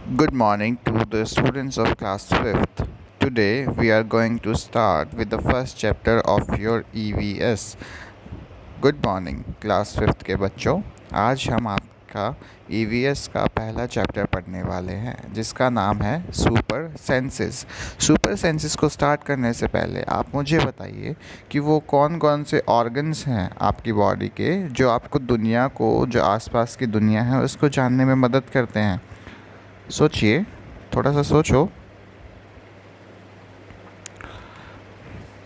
Good morning to the students of class 5th. Today we are going to start with the first chapter of your EVS. Good morning class 5th के बच्चों। आज हम आपका EVS का पहला chapter पढ़ने वाले हैं जिसका नाम है सुपर सेंसेस। सुपर सेंसेस को स्टार्ट करने से पहले आप मुझे बताइए कि वो कौन कौन से ऑर्गन्स हैं आपकी बॉडी के जो आपको दुनिया को, जो आसपास की दुनिया है, उसको जानने में मदद करते हैं। सोचिए, थोड़ा सा सोचो।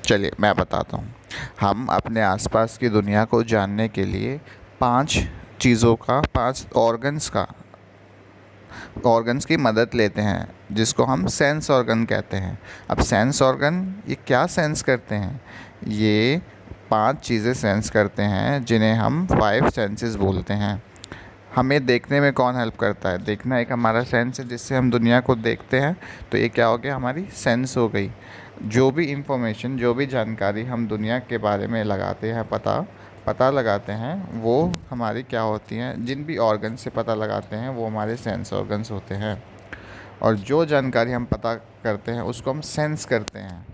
चलिए मैं बताता हूँ। हम अपने आसपास की दुनिया को जानने के लिए 5 चीज़ों का, 5 ऑर्गन्स की मदद लेते हैं जिसको हम सेंस ऑर्गन कहते हैं। अब सेंस ऑर्गन ये क्या सेंस करते हैं? ये 5 चीज़ें सेंस करते हैं जिन्हें हम 5 सेंसेस बोलते हैं। हमें देखने में कौन हेल्प करता है? देखना एक हमारा सेंस है जिससे हम दुनिया को देखते हैं, तो ये क्या हो गया, हमारी सेंस हो गई। जो भी इंफॉर्मेशन, जो भी जानकारी हम दुनिया के बारे में लगाते हैं, पता लगाते हैं, वो हमारी क्या होती हैं, जिन भी ऑर्गन से पता लगाते हैं वो हमारे सेंस ऑर्गन्स होते हैं। और जो जानकारी हम पता करते हैं उसको हम सेंस करते हैं,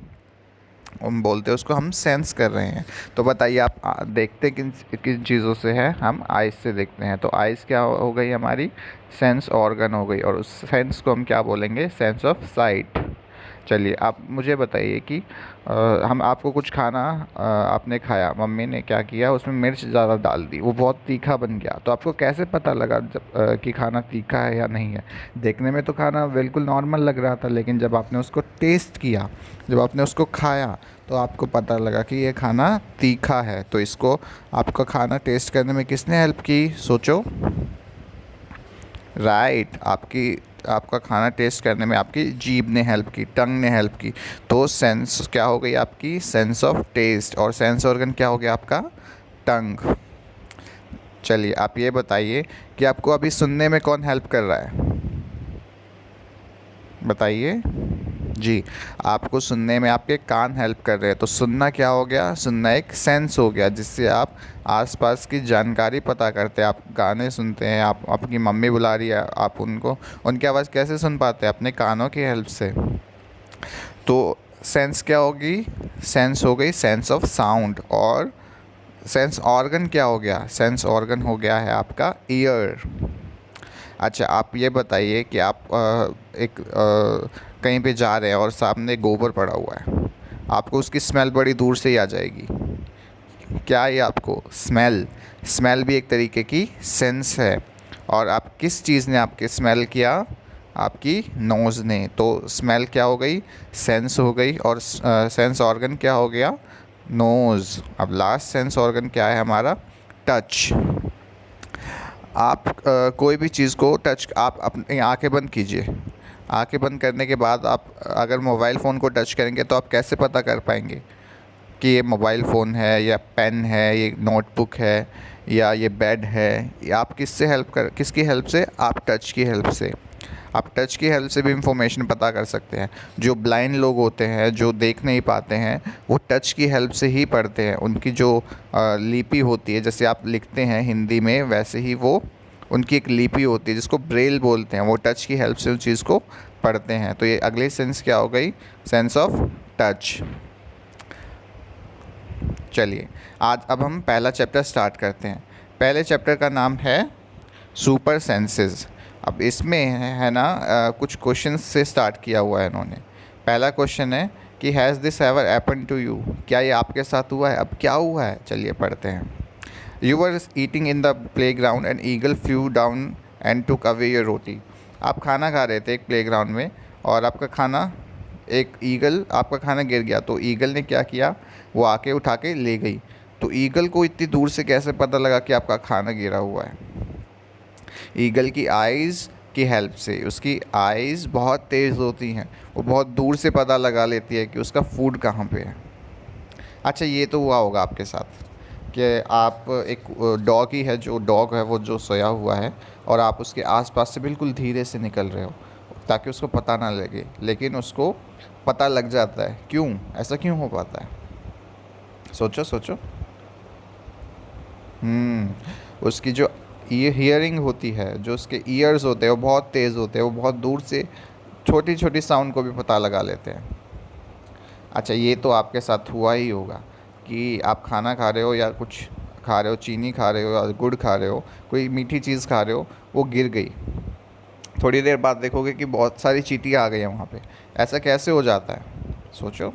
हम बोलते हैं उसको हम सेंस कर रहे हैं। तो बताइए आप देखते किन किन चीज़ों से है? हम आइज़ से देखते हैं। तो आइज़ क्या हो गई, हमारी सेंस ऑर्गन हो गई, और उस सेंस को हम क्या बोलेंगे? Sense of site. चलिए आप मुझे बताइए कि हम आपको कुछ खाना आपने खाया, मम्मी ने क्या किया, उसमें मिर्च ज़्यादा डाल दी, वो बहुत तीखा बन गया। तो आपको कैसे पता लगा कि खाना तीखा है या नहीं है? देखने में तो खाना बिल्कुल नॉर्मल लग रहा था, लेकिन जब आपने उसको टेस्ट किया, जब आपने उसको खाया, तो आपको पता लगा कि ये खाना तीखा है। तो इसको, आपका खाना टेस्ट करने में किसने हेल्प की? सोचो। राइट, आपका खाना टेस्ट करने में आपकी जीभ ने हेल्प की, टंग ने हेल्प की। तो सेंस क्या हो गई आपकी? Sense of taste. और सेंस ऑर्गन क्या हो गया आपका? टंग। चलिए आप ये बताइए कि आपको अभी सुनने में कौन हेल्प कर रहा है? बताइए जी। आपको सुनने में आपके कान हेल्प कर रहे हैं। तो सुनना क्या हो गया? सुनना एक सेंस हो गया जिससे आप आसपास की जानकारी पता करते हैं। आप गाने सुनते हैं, आप, आपकी मम्मी बुला रही है, आप उनको, उनकी आवाज़ कैसे सुन पाते हैं? अपने कानों की हेल्प से। तो सेंस क्या होगी? सेंस हो गई सेंस ऑफ साउंड। और सेंस ऑर्गन क्या हो गया? सेंस ऑर्गन हो गया है आपका ईयर। अच्छा आप ये बताइए कि आप कहीं पे जा रहे हैं और सामने गोबर पड़ा हुआ है, आपको उसकी स्मेल बड़ी दूर से ही आ जाएगी। क्या ये आपको स्मेल? स्मेल भी एक तरीके की सेंस है। और आप किस चीज़ ने आपके स्मेल किया? आपकी नोज़ ने। तो स्मेल क्या हो गई? सेंस हो गई। और सेंस ऑर्गन क्या हो गया? नोज़। अब लास्ट सेंस ऑर्गन क्या है हमारा? टच। आप कोई भी चीज़ को टच, आप अपनी आंखें बंद कीजिए। आंखें बंद करने के बाद आप अगर मोबाइल फ़ोन को टच करेंगे तो आप कैसे पता कर पाएंगे कि ये मोबाइल फ़ोन है, या पेन है, ये नोटबुक है, या ये बेड है? या आप किसकी हेल्प से? आप टच की हेल्प से। आप टच की हेल्प से भी इंफॉर्मेशन पता कर सकते हैं। जो ब्लाइंड लोग होते हैं, जो देख नहीं पाते हैं, वो टच की हेल्प से ही पढ़ते हैं। उनकी जो लिपि होती है, जैसे आप लिखते हैं हिंदी में, वैसे ही वो, उनकी एक लिपि होती है जिसको ब्रेल बोलते हैं, वो टच की हेल्प से उस चीज़ को पढ़ते हैं। तो ये अगली सेंस क्या हो गई? Sense of touch. चलिए आज अब हम पहला चैप्टर स्टार्ट करते हैं। पहले चैप्टर का नाम है सुपर सेंसेस। अब इसमें है ना, कुछ क्वेश्चंस से स्टार्ट किया हुआ है इन्होंने। पहला क्वेश्चन है कि has this ever happen to you? क्या ये आपके साथ हुआ है? अब क्या हुआ है, चलिए पढ़ते हैं। You were eating in the playground and eagle flew down and took away your roti. आप खाना खा रहे थे एक प्ले ग्राउंड में, और आपका खाना, एक ईगल, आपका खाना गिर गया। तो ईगल ने क्या किया? वो आके उठा के ले गई। तो ईगल को इतनी दूर से कैसे पता लगा कि आपका खाना गिरा हुआ है? ईगल की आइज़ की हेल्प से। उसकी आइज़ बहुत तेज़ होती हैं, वो बहुत दूर से पता लगा लेती है कि उसका फूड कहाँ पे है। अच्छा ये तो हुआ होगा आपके साथ कि आप, एक डॉग ही है, जो डॉग है वो जो सोया हुआ है, और आप उसके आसपास से बिल्कुल धीरे से निकल रहे हो ताकि उसको पता ना लगे, लेकिन उसको पता लग जाता है। क्यों? ऐसा क्यों हो पाता है? सोचो सोचो। उसकी जो ये हियरिंग होती है, जो उसके ईयर्स होते हैं वो बहुत तेज़ होते हैं, वो बहुत दूर से छोटी छोटी साउंड को भी पता लगा लेते हैं। अच्छा, ये तो आपके साथ हुआ ही होगा कि आप खाना खा रहे हो या कुछ खा रहे हो, चीनी खा रहे हो या गुड़ खा रहे हो, कोई मीठी चीज़ खा रहे हो, वो गिर गई। थोड़ी देर बाद देखोगे कि बहुत सारी चींटियाँ आ गई हैं वहाँ पे। ऐसा कैसे हो जाता है? सोचो,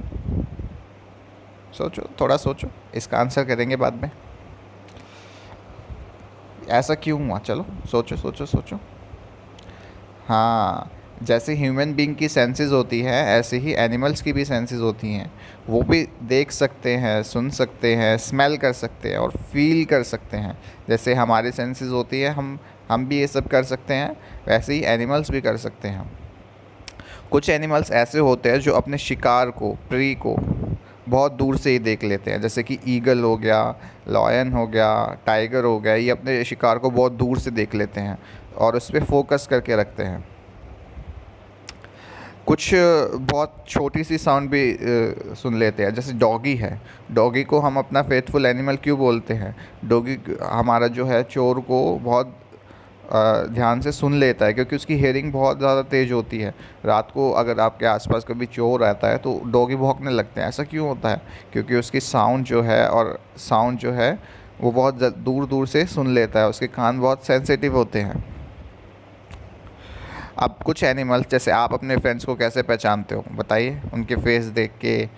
सोचो, थोड़ा सोचो, इसका आंसर करेंगे बाद में। ऐसा क्यों हुआ? चलो सोचो सोचो सोचो। हाँ, जैसे ह्यूमन बीइंग की सेंसेस होती है, ऐसे ही एनिमल्स की भी सेंसेस होती हैं। वो भी देख सकते हैं, सुन सकते हैं, स्मेल कर सकते हैं और फील कर सकते हैं। जैसे हमारी सेंसेस होती है, हम भी ये सब कर सकते हैं, वैसे ही एनिमल्स भी कर सकते हैं। कुछ एनिमल्स ऐसे होते हैं जो अपने शिकार को, प्री को बहुत दूर से ही देख लेते हैं। जैसे कि ईगल हो गया, लॉयन हो गया, टाइगर हो गया, ये अपने शिकार को बहुत दूर से देख लेते हैं और उस पर फोकस करके रखते हैं। कुछ बहुत छोटी सी साउंड भी सुन लेते हैं, जैसे डॉगी है। डॉगी को हम अपना फेथफुल एनिमल क्यों बोलते हैं? डॉगी हमारा जो है चोर को बहुत ध्यान से सुन लेता है, क्योंकि उसकी हेयरिंग बहुत ज़्यादा तेज़ होती है। रात को अगर आपके आसपास कभी चोर रहता है तो डॉगी भौंकने लगते हैं। ऐसा क्यों होता है? क्योंकि उसकी साउंड जो है, और साउंड जो है वो बहुत दूर दूर से सुन लेता है, उसके कान बहुत सेंसिटिव होते हैं। अब कुछ एनिमल्स, जैसे आप अपने फ्रेंड्स को कैसे पहचानते हो बताइए? उनके फेस देख के,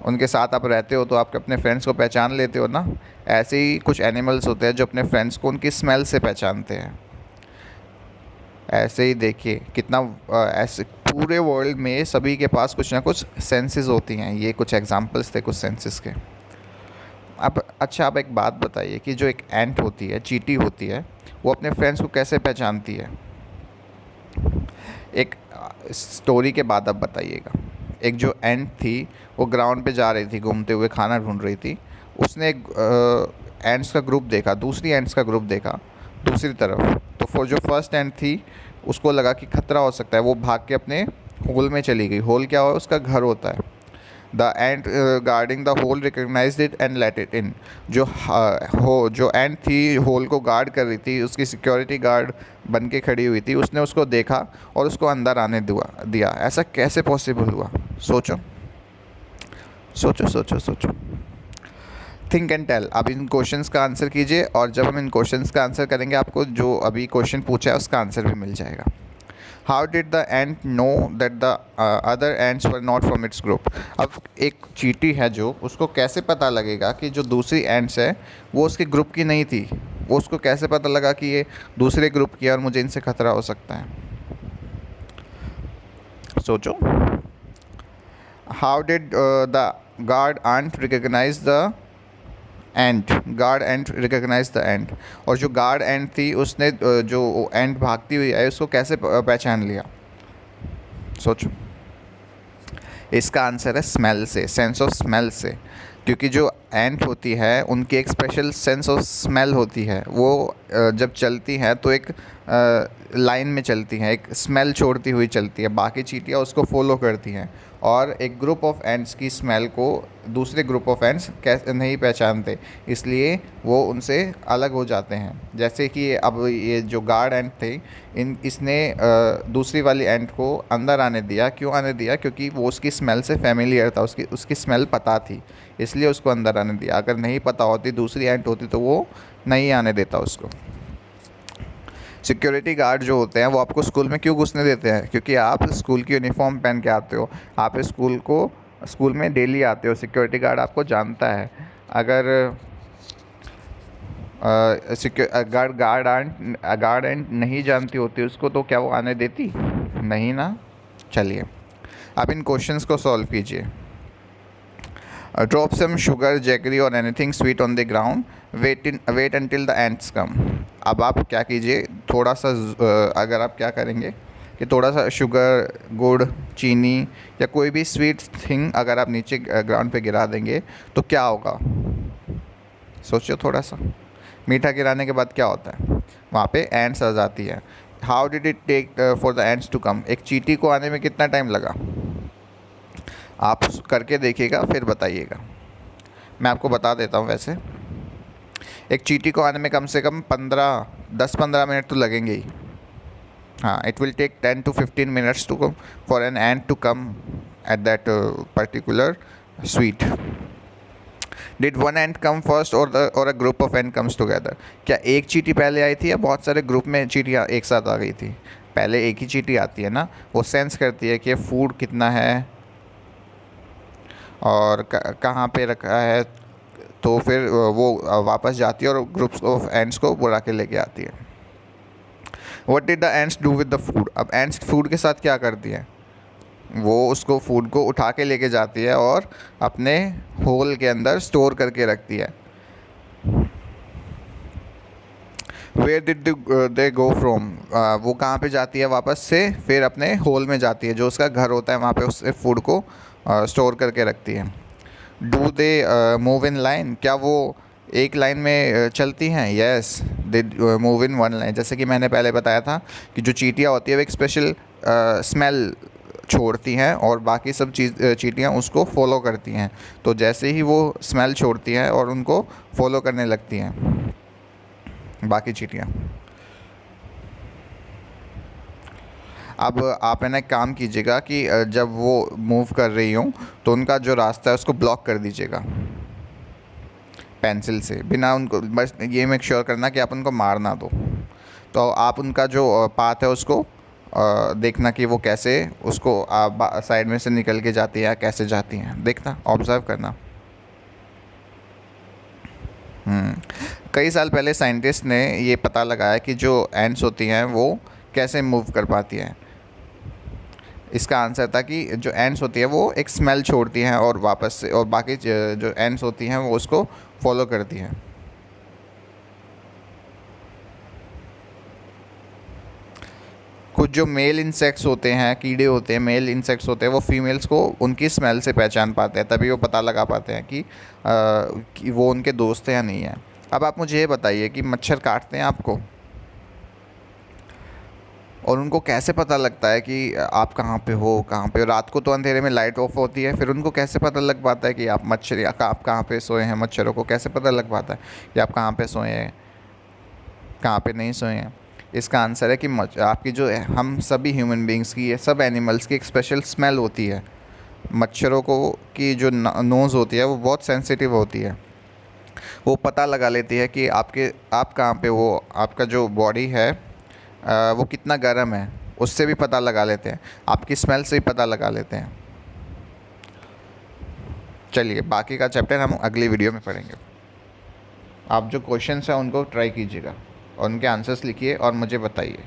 उनके साथ आप रहते हो तो आप अपने फ्रेंड्स को पहचान लेते हो ना। ऐसे ही कुछ एनिमल्स होते हैं जो अपने फ्रेंड्स को उनकी स्मेल से पहचानते हैं। ऐसे ही देखिए कितना ऐसे पूरे वर्ल्ड में सभी के पास कुछ ना कुछ सेंसेस होती हैं। ये कुछ एग्जांपल्स थे कुछ सेंसेस के। अब अच्छा, आप एक बात बताइए कि जो एक एंट होती है, चींटी होती है, वो अपने फ्रेंड्स को कैसे पहचानती है? एक स्टोरी के बाद आप बताइएगा। एक जो एंट थी, वो ग्राउंड पे जा रही थी, घूमते हुए खाना ढूंढ रही थी। उसने एक एंट्स का ग्रुप देखा, दूसरी एंट्स का ग्रुप देखा दूसरी तरफ। तो जो फर्स्ट एंट थी, उसको लगा कि खतरा हो सकता है, वो भाग के अपने होल में चली गई। होल क्या हुआ? उसका घर होता है। The ant guarding the hole recognised it and let it in. जो एंट थी, होल को गार्ड कर रही थी, उसकी सिक्योरिटी गार्ड बन के खड़ी हुई थी, उसने उसको देखा और उसको अंदर आने दिया। ऐसा कैसे पॉसिबल हुआ? सोचो सोचो सोचो सोचो। Think and tell. अब इन क्वेश्चंस का आंसर कीजिए, और जब हम इन क्वेश्चंस का आंसर करेंगे आपको जो अभी क्वेश्चन पूछा है उसका आंसर भी मिल जाएगा। How did the ant know that the other ants were not from its group? अब एक चींटी है, जो उसको कैसे पता लगेगा कि जो दूसरी एंट्स है वो उसके ग्रुप की नहीं थी? वो उसको कैसे पता लगा कि ये दूसरे ग्रुप की है और मुझे इनसे खतरा हो सकता है? सोचो। How did the guard ant recognize the ant? Guard ant recognize the ant. और जो गार्ड एंट थी, उसने जो एंट भागती हुई है उसको कैसे पहचान लिया? सोचो। इसका आंसर है स्मेल से, सेंस ऑफ स्मेल से। क्योंकि जो एंट होती है उनकी एक स्पेशल सेंस ऑफ स्मेल होती है। वो जब चलती हैं तो एक लाइन में चलती हैं, एक स्मेल छोड़ती हुई चलती है। बाकी चींटियाँ उसको फॉलो करती हैं, और एक ग्रुप ऑफ एंट्स की स्मेल को दूसरे ग्रुप ऑफ एंट्स कैसे नहीं पहचानते, इसलिए वो उनसे अलग हो जाते हैं। जैसे कि अब ये जो गार्ड एंट थे, इसने दूसरी वाली एंट को अंदर आने दिया। क्यों आने दिया? क्योंकि वो उसकी स्मेल से फेमिलियर था, उसकी स्मेल पता थी, इसलिए उसको अंदर आने दिया। अगर नहीं पता होती, दूसरी एंट होती, तो वो नहीं आने देता उसको। सिक्योरिटी गार्ड जो होते हैं वो आपको स्कूल में क्यों घुसने देते हैं? क्योंकि आप स्कूल की यूनिफॉर्म पहन के आते हो, आप स्कूल में डेली आते हो। सिक्योरिटी गार्ड आपको जानता है। अगर गार्ड एंड नहीं जानती होती उसको, तो क्या वो आने देती? नहीं ना। चलिए, आप इन क्वेश्चंस को सॉल्व कीजिए। ड्रॉप सम शुगर, जैगरी और anything sweet on the ground, wait until the ants come. अब आप क्या कीजिए, थोड़ा सा अगर आप क्या करेंगे कि थोड़ा सा शुगर, गुड़, चीनी या कोई भी स्वीट थिंग अगर आप नीचे ग्राउंड पे गिरा देंगे तो क्या होगा? सोचो थोड़ा सा। मीठा गिराने के बाद क्या होता है? वहाँ पे एंट्स आ जाती है। How did it take for the ants to come? एक चींटी को आने में कितना टाइम लगा? आप करके देखिएगा, फिर बताइएगा। मैं आपको बता देता हूँ। वैसे एक चींटी को आने में कम से कम 10-15 मिनट तो लगेंगे ही। हाँ, it will take 10 to 15 minutes to for an ant to come at that particular sweet. Did one ant come first और a group of ant comes together? क्या एक चींटी पहले आई थी या बहुत सारे ग्रुप में चींटियाँ एक साथ आ गई थी? पहले एक ही चींटी आती है ना, वो सेंस करती है कि फूड कितना है और कहाँ पे रखा है, तो फिर वो वापस जाती है और ग्रुप्स ऑफ एंट्स को बुला के लेके आती है। What did the ants do with the food? अब एंट्स फूड के साथ क्या करती है? वो उसको फूड को उठा के लेके जाती है और अपने होल के अंदर स्टोर करके रखती है। Where did they go from? वो कहाँ पे जाती है वापस से? फिर अपने होल में जाती है, जो उसका घर होता है, वहाँ पे उससे फूड को स्टोर करके रखती है। Do they move in line? क्या वो एक लाइन में चलती हैं? Yes, they move in one line. जैसे कि मैंने पहले बताया था कि जो चींटियाँ होती है वो एक स्पेशल स्मेल छोड़ती हैं और बाकी सब चींटियाँ उसको फॉलो करती हैं। तो जैसे ही वो स्मेल छोड़ती हैं और उनको फॉलो करने लगती हैं बाकी चींटियाँ। अब आप है ना एक काम कीजिएगा कि जब वो मूव कर रही हों तो उनका जो रास्ता है उसको ब्लॉक कर दीजिएगा पेंसिल से, बिना उनको, बस ये मेक श्योर करना कि आप उनको मार ना दो। तो आप उनका जो पाथ है उसको देखना कि वो कैसे उसको साइड में से निकल के जाती है या कैसे जाती हैं, देखना, ऑब्ज़र्व करना। कई साल पहले साइंटिस्ट ने ये पता लगाया कि जो एंट्स होती हैं वो कैसे मूव कर पाती हैं। इसका आंसर था कि जो एंट्स होती है वो एक स्मेल छोड़ती हैं और वापस से, और बाकी जो एंट्स होती हैं वो उसको फॉलो करती हैं। कुछ जो मेल इंसेक्ट्स होते हैं, कीड़े होते हैं, मेल इंसेक्ट्स होते हैं, वो फीमेल्स को उनकी स्मेल से पहचान पाते हैं, तभी वो पता लगा पाते हैं कि वो उनके दोस्त हैं या नहीं है। अब आप मुझे ये बताइए कि मच्छर काटते हैं आपको, और उनको कैसे पता लगता है कि आप कहाँ पे हो, कहाँ पे? रात को तो अंधेरे में लाइट ऑफ होती है, फिर उनको कैसे पता लग पाता है कि आप मच्छर या आप कहाँ पे सोए हैं? मच्छरों को कैसे पता लग पाता है कि आप कहाँ पे सोए हैं, कहाँ पे नहीं सोए हैं? इसका आंसर है कि आपकी जो हम सभी ह्यूमन बींग्स की, ये सब एनिमल्स की एक स्पेशल स्मेल होती है। मच्छरों को की जो नोज़ होती है वो बहुत सेंसिटिव होती है, वो पता लगा लेती है कि आप कहाँ पे हो, आपका जो बॉडी है वो कितना गर्म है, उससे भी पता लगा लेते हैं, आपकी स्मेल से भी पता लगा लेते हैं। चलिए, बाकी का चैप्टर हम अगली वीडियो में पढ़ेंगे। आप जो क्वेश्चंस हैं उनको ट्राई कीजिएगा और उनके आंसर्स लिखिए और मुझे बताइए।